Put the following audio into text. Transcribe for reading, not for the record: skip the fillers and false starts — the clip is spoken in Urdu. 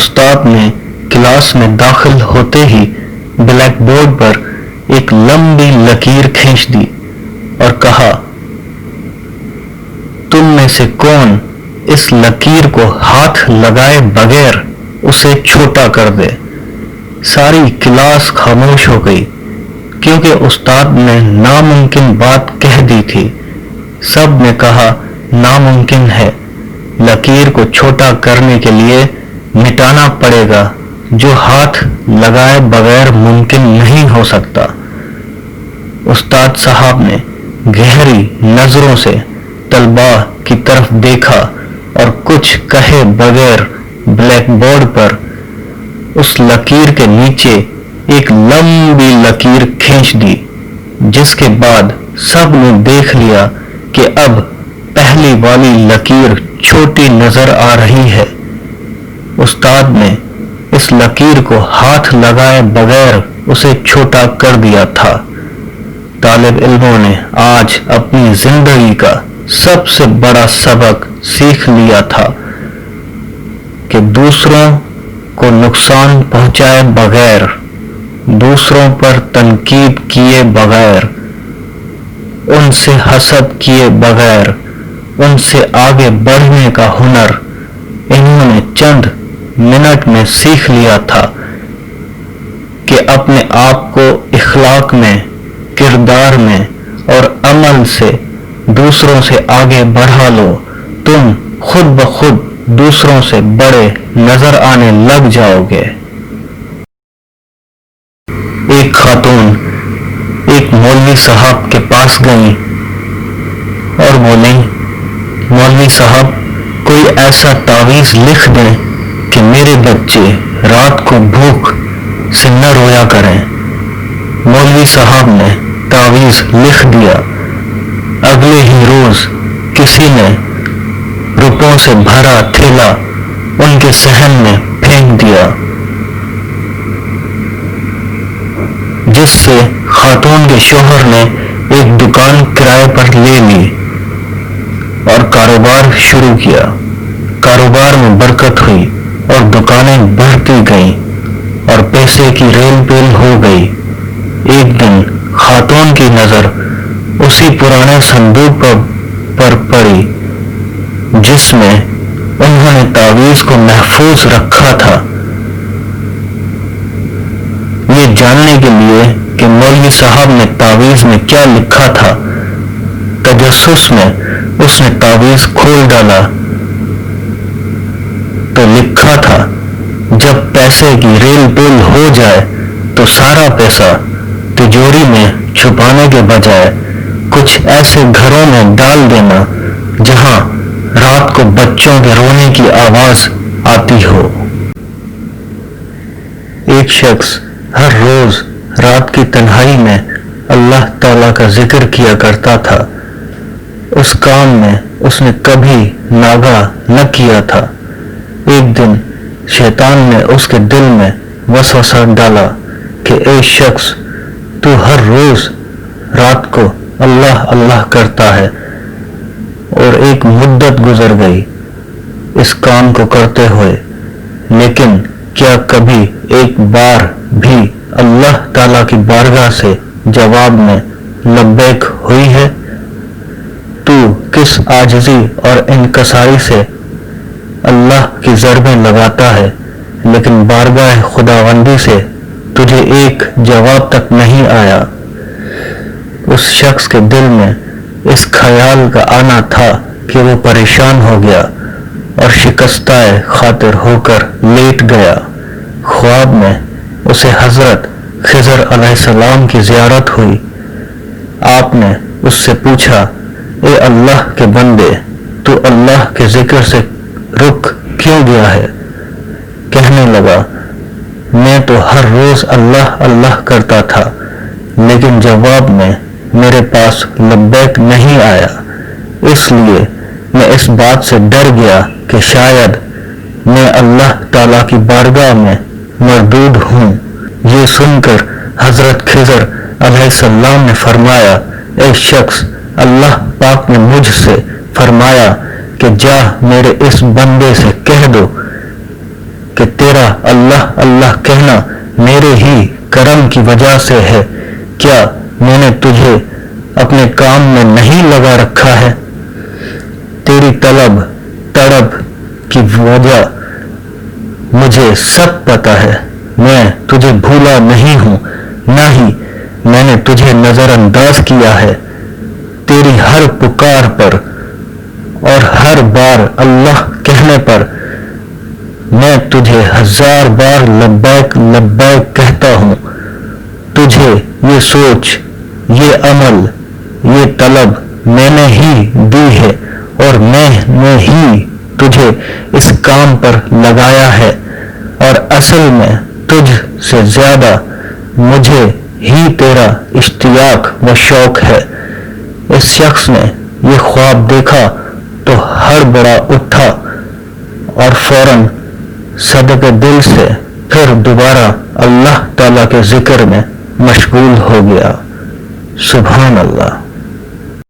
استاد نے کلاس میں داخل ہوتے ہی بلیک بورڈ پر ایک لمبی لکیر کھینچ دی اور کہا، تم میں سے کون اس لکیر کو ہاتھ لگائے بغیر اسے چھوٹا کر دے؟ ساری کلاس خاموش ہو گئی کیونکہ استاد نے ناممکن بات کہہ دی تھی۔ سب نے کہا ناممکن ہے، لکیر کو چھوٹا کرنے کے لیے مٹانا پڑے گا جو ہاتھ لگائے بغیر ممکن نہیں ہو سکتا۔ استاد صاحب نے گہری نظروں سے طلباء کی طرف دیکھا اور کچھ کہے بغیر بلیک بورڈ پر اس لکیر کے نیچے ایک لمبی لکیر کھینچ دی، جس کے بعد سب نے دیکھ لیا کہ اب پہلی والی لکیر چھوٹی نظر آ رہی ہے۔ استاد نے اس لکیر کو ہاتھ لگائے بغیر اسے چھوٹا کر دیا تھا۔ طالب علموں نے آج اپنی زندگی کا سب سے بڑا سبق سیکھ لیا تھا کہ دوسروں کو نقصان پہنچائے بغیر، دوسروں پر تنقید کیے بغیر، ان سے حسد کیے بغیر ان سے آگے بڑھنے کا ہنر انہوں نے چند منٹ میں سیکھ لیا تھا کہ اپنے آپ کو اخلاق میں، کردار میں اور عمل سے دوسروں سے آگے بڑھا لو، تم خود بخود دوسروں سے بڑے نظر آنے لگ جاؤ گے۔ ایک خاتون ایک مولوی صاحب کے پاس گئی اور بولی، مولوی صاحب کوئی ایسا تعویذ لکھ دیں کہ میرے بچے رات کو بھوک سے نہ رویا کریں۔ مولوی صاحب نے تعویذ لکھ دیا۔ اگلے ہی روز کسی نے روپوں سے بھرا تھیلا ان کے صحن میں پھینک دیا، جس سے خاتون کے شوہر نے ایک دکان کرائے پر لے لی اور کاروبار شروع کیا۔ کاروبار میں برکت ہوئی اور دکانیں بڑھتی گئیں اور پیسے کی ریل پیل ہو گئی۔ ایک دن خاتون کی نظر اسی پرانے صندوق پر پڑی جس میں انہوں نے تعویذ کو محفوظ رکھا تھا۔ یہ جاننے کے لیے کہ مولوی صاحب نے تعویذ میں کیا لکھا تھا، تجسس میں اس نے تعویذ کھول ڈالا تو لکھا تھا، جب پیسے کی ریل پیل ہو جائے تو سارا پیسہ تجوری میں چھپانے کے بجائے کچھ ایسے گھروں میں ڈال دینا جہاں رات کو بچوں کے رونے کی آواز آتی ہو۔ ایک شخص ہر روز رات کی تنہائی میں اللہ تعالیٰ کا ذکر کیا کرتا تھا۔ اس کام میں اس نے کبھی ناغہ نہ کیا تھا۔ ایک دن شیطان نے اس کے دل میں وسوسہ ڈالا کہ اے شخص، تو ہر روز رات کو اللہ اللہ کرتا ہے، اور ایک مدت گزر گئی اس کام کو کرتے ہوئے، لیکن کیا کبھی ایک بار بھی اللہ تعالیٰ کی بارگاہ سے جواب میں لبیک ہوئی ہے؟ تو کس عاجزی اور انکساری سے اللہ کی ضربیں لگاتا ہے، لیکن بارگاہ خداوندی سے تجھے ایک جواب تک نہیں آیا۔ اس شخص کے دل میں اس خیال کا آنا تھا کہ وہ پریشان ہو گیا اور شکستہ خاطر ہو کر لیٹ گیا۔ خواب میں اسے حضرت خضر علیہ السلام کی زیارت ہوئی۔ آپ نے اس سے پوچھا، اے اللہ کے بندے، تو اللہ کے ذکر سے رک کیوں گیا ہے؟ کہنے لگا، میں تو ہر روز اللہ اللہ کرتا تھا، لیکن جواب میں میرے پاس لبیک نہیں آیا، اس لیے میں اس بات سے ڈر گیا کہ شاید میں اللہ تعالیٰ کی بارگاہ میں مردود ہوں۔ یہ سن کر حضرت خضر علیہ السلام نے فرمایا، اے شخص، اللہ پاک نے مجھ سے فرمایا کہ جا میرے اس بندے سے کہہ دو کہ تیرا اللہ اللہ کہنا میرے ہی کرم کی وجہ سے ہے، کیا میں نے تجھے اپنے کام میں نہیں لگا رکھا ہے؟ تیری طلب تڑپ کی وجہ مجھے سب پتا ہے، میں تجھے بھولا نہیں ہوں، نہ ہی میں نے تجھے نظر انداز کیا ہے۔ تیری ہر پکار پر اور ہر بار اللہ کہنے پر میں تجھے 1000 بار لبیک لبیک کہتا ہوں۔ تجھے یہ سوچ، یہ عمل، یہ طلب میں نے ہی دی ہے اور میں نے ہی تجھے اس کام پر لگایا ہے، اور اصل میں تجھ سے زیادہ مجھے ہی تیرا اشتیاق و شوق ہے۔ اس شخص نے یہ خواب دیکھا تو ہڑبڑا اٹھا اور فوراً صدق دل سے پھر دوبارہ اللہ تعالیٰ کے ذکر میں مشغول ہو گیا۔ سبحان اللہ۔